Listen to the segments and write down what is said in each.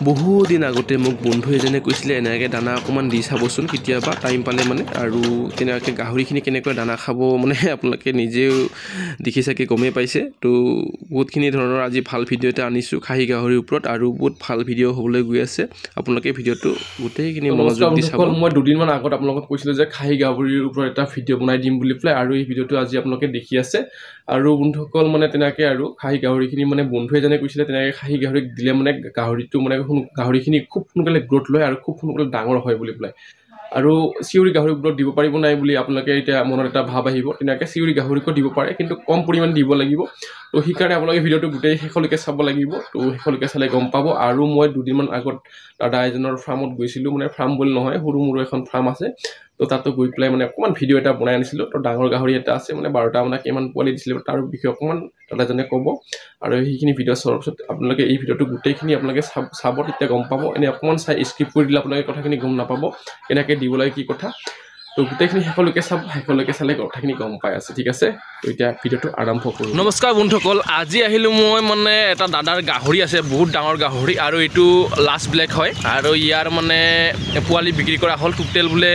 বহুত দিন আগতে মোক বন্ধু এজনে কৈছিলে এনেকৈ দানা অকণমান দি চাবচোন কেতিয়াবা টাইম পালে মানে আৰু তেনেকৈ গাহৰিখিনি কেনেকৈ দানা খাব মানে আপোনালোকে নিজেও দেখি চাগে গমেই পাইছে তো বহুতখিনি ধৰণৰ আজি ভাল ভিডিঅ' এটা আনিছোঁ খাহী গাহৰিৰ ওপৰত আৰু বহুত ভাল ভিডিঅ' হ'বলৈ গৈ আছে আপোনালোকে ভিডিঅ'টো গোটেইখিনি মনোযোগ দি চাব মই দুদিনমান আগত আপোনালোকক কৈছিলোঁ যে খাহী গাহৰিৰ ওপৰত এটা ভিডিঅ' বনাই দিম বুলি পেলাই আৰু এই ভিডিঅ'টো আজি আপোনালোকে দেখি আছে আৰু বন্ধুসকল মানে তেনেকৈ আৰু খাহী গাহৰিখিনি মানে বন্ধু এজনে কৈছিলে তেনেকৈ খাহী গাহৰিক দিলে মানে গাহৰিটো মানে গাহৰিখিনি খুব সোনকালে গ্ৰোথ লয় আৰু খুব সোনকালে ডাঙৰ হয় বুলি পেলাই আৰু চিউৰি গাহৰিৰ ওপৰত দিব পাৰিব নাই বুলি আপোনালোকে এতিয়া মনত এটা ভাৱ আহিব তেনেকৈ চিউৰি গাহৰিকো দিব পাৰে কিন্তু কম পৰিমাণ দিব লাগিব তো সেইকাৰণে আপোনালোকে ভিডিঅ'টো গোটেই শেষলৈকে চাব লাগিব তো শেষলৈকে চালে গম পাব আৰু মই দুদিনমান আগত দাদা এজনৰ ফাৰ্মত গৈছিলোঁ মানে ফাৰ্ম বুলি নহয় সৰু মোৰো এখন ফাৰ্ম আছে তো তাতো গৈ পেলাই মানে অকণমান ভিডিঅ' এটা বনাই আনিছিলোঁ তো ডাঙৰ গাহৰি এটা আছে মানে 12টা মানে কিমান পোৱালি দিছিলে তাৰ বিষয়ে অকণমান দাদাজনে ক'ব আৰু সেইখিনি ভিডিঅ' চোৱাৰ পিছত আপোনালোকে এই ভিডিঅ'টো গোটেইখিনি আপোনালোকে চাব তেতিয়া গম পাব এনে অকণমান চাই স্কিপ কৰি দিলে আপোনালোকে কথাখিনি গম নাপাব কেনেকৈ দিব লাগে কি কথা তো গোটেইখিনি শেষলৈকে চাব শেষলৈকে চালে কথাখিনি গম পাই আছে ঠিক আছে তো এতিয়া ভিডিঅ'টো আৰম্ভ কৰোঁ নমস্কাৰ বন্ধুসকল আজি আহিলোঁ মই মানে এটা দাদাৰ গাহৰি আছে বহুত ডাঙৰ গাহৰি আৰু এইটো লাষ্ট ব্লেক হয় আৰু ইয়াৰ মানে পোৱালি বিক্ৰী কৰা হ'ল টোটেল বোলে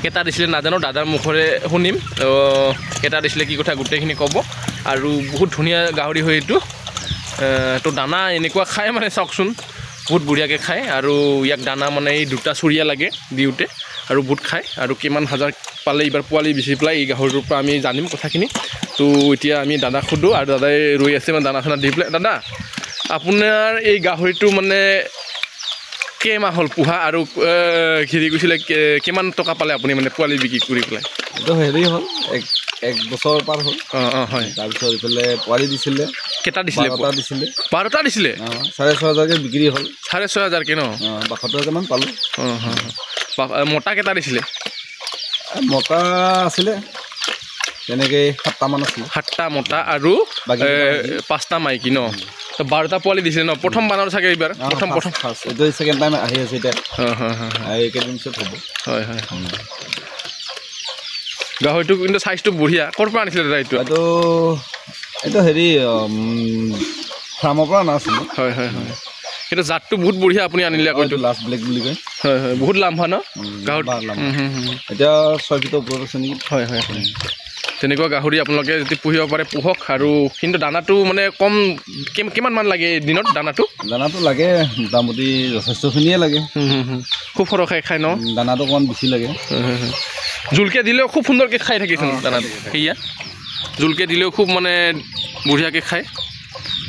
কেইটা দিছিলে নাজানো দাদাৰ মুখৰে শুনিম কেইটা দিছিলে কি কথা গোটেইখিনি ক'ব আৰু বহুত ধুনীয়া গাহৰি হয় এইটো তো দানা এনেকুৱা খায় মানে চাওকচোন বহুত বঢ়িয়াকৈ খায় আৰু ইয়াক দানা মানে এই দুটা চুৰিয়া লাগে দিওঁতে আৰু বহুত খায় আৰু কিমান হাজাৰ পালে এইবাৰ পোৱালি বেচি পেলাই এই গাহৰিটোৰ পৰা আমি জানিম কথাখিনি তো এতিয়া আমি দাদাক সোধোঁ আৰু দাদাই ৰৈ আছে মানে দানা চানা দি পেলাই দাদা আপোনাৰ এই গাহৰিটো মানে কেইমাহ হ'ল পোহা আৰু হেৰি কৈছিলে কিমান টকা পালে আপুনি মানে পোৱালি বিক্ৰী কৰি পেলাই এইটো হেৰি হ'ল এক বছৰ পাৰ হ'ল হয় তাৰপিছত এইফালে পোৱালি দিছিলে কেইটা দিছিলে 12টা দিছিলে 6,500কে বিক্ৰী হ'ল 6,500কে ন 72,000মান পালোঁ মতা কেইটা দিছিলে মতা আছিলে তেনেকৈ 7টামান আছিলে 7টা মতা আৰু 5টা মাইকী ন 12টা পোৱালি দিছিলে ন প্ৰথম বানৰ চাগে এইবাৰ প্ৰথম এইটো ছেকেণ্ড টাইম আহি আছে এতিয়া এইকেইদিন পিছত হ'ব হয় গাহৰিটো কিন্তু চাইজটো বঢ়িয়া ক'ৰ পৰা আনিছিলে দাদা এইটো হেৰি ফাৰ্মৰ পৰা নাছিলে হয় কিন্তু জাতটো বহুত বঢ়িয়া আপুনি আনিলে আকৌ এইটো লাষ্ট ব্লেক বুলি কয় হয় বহুত লাম্ভা ন গাহৰি এতিয়া 6 ফিটৰ ওপৰত আছে নেকি হয় তেনেকুৱা গাহৰি আপোনালোকে যদি পুহিব পাৰে পোহক আৰু কিন্তু দানাটো মানে কম কিমানমান লাগে দিনত দানাটো লাগে মোটামুটি যথেষ্টখিনিয়ে লাগে খুব সৰহকৈ খায় ন দানাটো অকণমান বেছি লাগে জোলকৈ দিলেও খুব সুন্দৰকৈ খাই থাকিচোন দানাটো সেয়া জোলকৈ দিলেও খুব মানে বঢ়িয়াকৈ খায়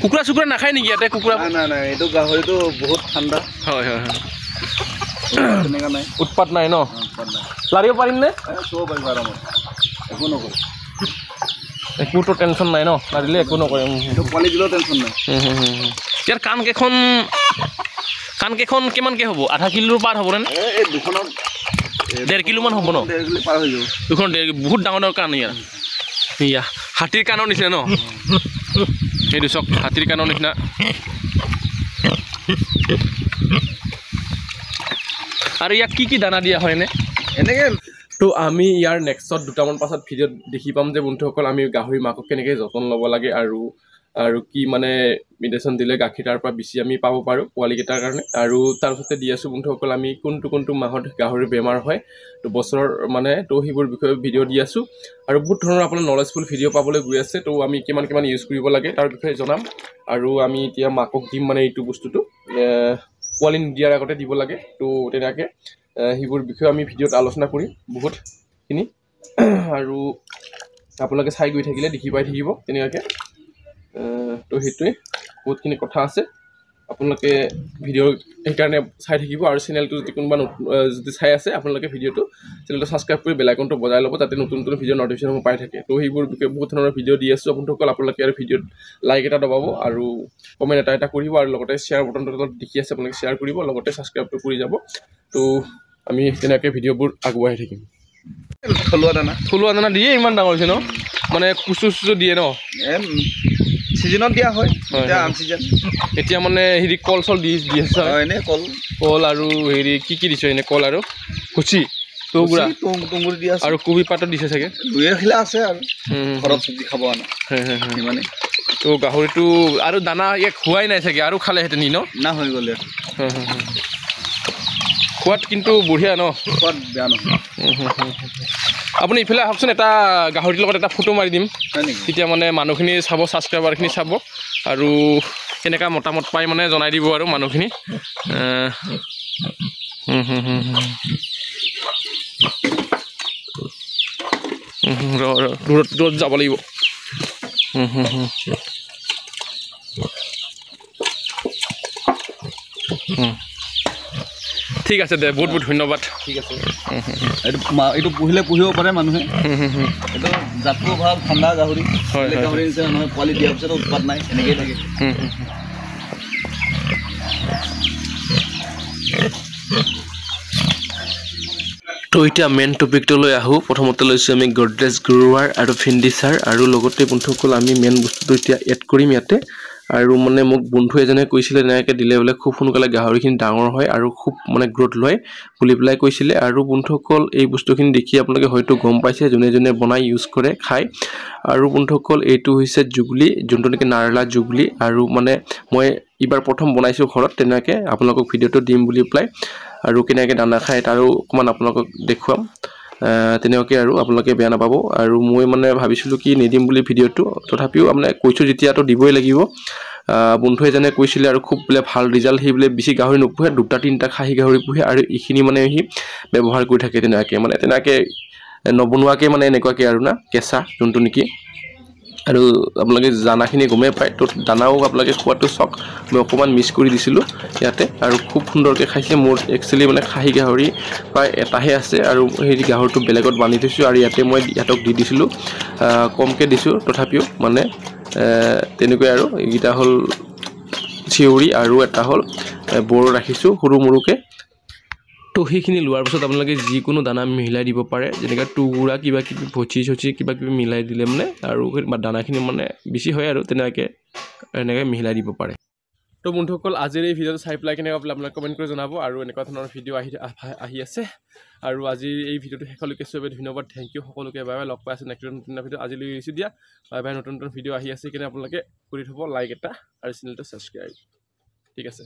কুকুৰা চুকুৰা নাখায় নেকি ইয়াতে কুকুৰা নাই এইটো গাহৰিটো বহুত ঠাণ্ডা হয় তেনেকুৱা নাই উৎপাত নাই ন লাৰিব পাৰিম নে চব পাৰিব আৰামত একো নকৰে একোতো টেনশ্যন নাই ন লাৰিলে একো নকৰে এইটো পোৱালি দিলেও টেনশ্যন নাই ইয়াৰ কাণকেইখন কিমানকৈ হ'ব আধা কিলোৰ পাৰ হ'বনে এই দুখনত 1.5 কিলোমান হ'ব ন 1.5 কিলো পাৰ হৈ যাব দুখন বহুত ডাঙৰ কাণ ইয়া হাতীৰ কাণৰ নিচিনা ন সেইটো চাওক হাতীৰ কাণৰ নিচিনা আৰু ইয়াক কি দানা দিয়া হয়নে এনেকৈ তো আমি ইয়াৰ নেক্সট দুটামান পাছত ভিডিঅ'ত দেখি পাম যে বন্ধুসকল আমি গাহৰি মাকক কেনেকৈ যতন ল'ব লাগে আৰু কি মানে মেডিচিন দিলে গাখীৰ তাৰ পৰা বেছি আমি পাব পাৰোঁ পোৱালিকেইটাৰ কাৰণে আৰু তাৰপিছতে দি আছোঁ বন্ধুসকল আমি কোনটো মাহত গাহৰিৰ বেমাৰ হয় তো বছৰৰ মানে তো সেইবোৰ বিষয়ে ভিডিঅ' দি আছোঁ আৰু বহুত ধৰণৰ আপোনাৰ নলেজফুল ভিডিঅ' পাবলৈ গৈ আছে তো আমি কিমান ইউজ কৰিব লাগে তাৰ বিষয়ে জনাম আৰু আমি এতিয়া মাকক দিম মানে এইটো বস্তুটো পোৱালি নিদিয়াৰ আগতে দিব লাগে তো তেনেকৈ সেইবোৰ বিষয়ে আমি ভিডিঅ'ত আলোচনা কৰিম বহুতখিনি আৰু আপোনালোকে চাই গৈ থাকিলে দেখি পাই থাকিব তেনেকুৱাকৈ তো সেইটোৱে বহুতখিনি কথা আছে আপোনালোকে ভিডিঅ' সেইকাৰণে চাই থাকিব আৰু চেনেলটো যদি কোনোবা যদি চাই আছে আপোনালোকে ভিডিঅ'টো চেনেলটো ছাবস্ক্ৰাইব কৰি বেল আইকনটো বজাই ল'ব যাতে নতুন ভিডিঅ' নটিফিকেশ্যন পাই থাকে তো সেইবোৰ বিষয়ে বহুত ধৰণৰ ভিডিঅ' দি আছোঁ বন্ধুসকল আপোনালোকে আৰু ভিডিঅ'ত লাইক এটা দবাব আৰু কমেণ্ট এটা কৰিব আৰু লগতে শ্বেয়াৰ বটনটো তলত দেখি আছে আপোনালোকে শ্বেয়াৰ কৰিব লগতে ছাবস্ক্ৰাইবটো কৰি যাব তো আমি তেনেকৈ ভিডিঅ'বোৰ আগুৱাই থাকিম থলুৱা দানা দিয়ে ইমান ডাঙৰ হৈছে ন মানে কুচু দিয়ে ন ছিজনত দিয়া হয় এতিয়া মানে হেৰি কল চল দি আছে এনেই কল আৰু হেৰি কি দিছে এনে কল আৰু কুচি তুঁহগুড়া দি আছে আৰু কবি পাতত দিছে চাগে দুই এখিলা আছে আৰু ঘৰত চব্জি খাব আনা সিমানে তো গাহৰিটো আৰু দানা ইয়াক খোৱাই নাই চাগে আৰু খালেহেঁতেন ন না হৈ গ'লে খোৱাত কিন্তু বঢ়িয়া ন খোৱাত বেয়া নহয় আপুনি ইফালে আহকচোন এটা গাহৰিটোৰ লগত এটা ফটো মাৰি দিম তেতিয়া মানে মানুহখিনি চাব ছাবস্ক্ৰাইবাৰখিনি চাব আৰু কেনেকুৱা মতামত পাই মানে জনাই দিব আৰু মানুহখিনি দূৰত যাব লাগিব ঠিক আছে দে বহুত বহুত ধন্যবাদ ঠিক আছে এইটো পুহিব পাৰে মানুহে এইটো জাতটো ভাল ঠাণ্ডা গাহৰি গাহৰি নিচিনা নহয় পোৱালি দিয়াৰ পিছত উৎপাত নাই এনেকৈয়ে থাকে তো এতিয়া মেইন টপিকটোলৈ আহোঁ প্ৰথমতে লৈছোঁ আমি গডৰেজ গ্ৰোৱাৰ আৰু ফিণ্ডিচাৰ আৰু লগতে বন্ধুসকল আমি মেইন বস্তুটো এতিয়া এড কৰিম ইয়াতে আৰু মানে মোক বন্ধু এজনে কৈছিলে এনেকৈ দিলে বোলে খুব সোনকালে গাহৰিখিনি ডাঙৰ হয় আৰু খুব মানে গ্ৰোথ লয় বুলি পেলাই কৈছিলে আৰু বন্ধুসকল এই বস্তুখিনি দেখি আপোনালোকে হয়তো গম পাইছে যোনে যোনে বনাই ইউজ কৰে খায় আৰু বন্ধুসকল এইটো হৈছে জুগলি যোনটো নেকি নাৰলা জুগলি আৰু মানে মই এইবাৰ প্ৰথম বনাইছোঁ ঘৰত তেনেকৈ আপোনালোকক ভিডিঅ'টো দিম বুলি পেলাই আৰু কেনেকৈ দানা খায় তাৰো অকণমান আপোনালোকক দেখুৱাম তেনেকুৱাকৈ আৰু আপোনালোকে বেয়া নাপাব আৰু মই মানে ভাবিছিলোঁ কি নিদিম বুলি ভিডিঅ'টো তথাপিও মানে কৈছোঁ যেতিয়াতো দিবই লাগিব বন্ধু এজনে কৈছিলে আৰু খুব বোলে ভাল ৰিজাল্ট সি বোলে বেছি গাহৰি নোপোহে 2-3টা খাহী গাহৰি পোহে আৰু এইখিনি মানে সি ব্যৱহাৰ কৰি থাকে তেনেকৈ নবনোৱাকৈ মানে এনেকুৱাকৈ আৰু না কেঁচা যোনটো নেকি আৰু আপোনালোকে দানাখিনি গমেই পায় তো দানাও আপোনালোকে খোৱাটো চক মই অকণমান মিক্স কৰি দিছিলোঁ ইয়াতে আৰু খুব সুন্দৰকৈ খাইছে মোৰ একচুৱেলি মানে খাহী গাহৰি প্ৰায় এটাহে আছে আৰু সেই গাহৰিটো বেলেগত বান্ধি থৈছোঁ আৰু ইয়াতে মই ইহঁতক দি দিছিলোঁ কমকৈ দিছোঁ তথাপিও মানে তেনেকৈ আৰু এইকেইটা হ'ল চিউৰি আৰু এটা হ'ল বৰ ৰাখিছোঁ সৰু মৰুকৈ তো সেইখিনি লোৱাৰ পিছত আপোনালোকে যিকোনো দানা মিলাই দিব পাৰে যেনেকৈ টুকুৰা কিবা কিবি ভচি চচি কিবা কিবি মিলাই দিলে মানে আৰু দানাখিনি মানে বেছি হয় আৰু তেনেকৈ এনেকৈ মিলাই দিব পাৰে তো বন্ধুসকল আজিৰ এই ভিডিঅ'টো চাই পেলাই কেনেকুৱা পালে আপোনালোকে কমেণ্ট কৰি জনাব আৰু এনেকুৱা ধৰণৰ ভিডিঅ' আহি আছে আৰু আজিৰ এই ভিডিঅ'টো শেষলৈকে চবেই ধন্যবাদ থেংক ইউ সকলোকে বাই বাই লগ পাই আছে নেক্সট নতুন ভিডিঅ' আজিলৈ এৰিছোঁ দিয়া বাই বাই নতুন নতুন ভিডিঅ' আহি আছে কিনে আপোনালোকে কৰি থ'ব লাইক এটা আৰু চেনেলটো ছাবস্ক্ৰাইব ঠিক আছে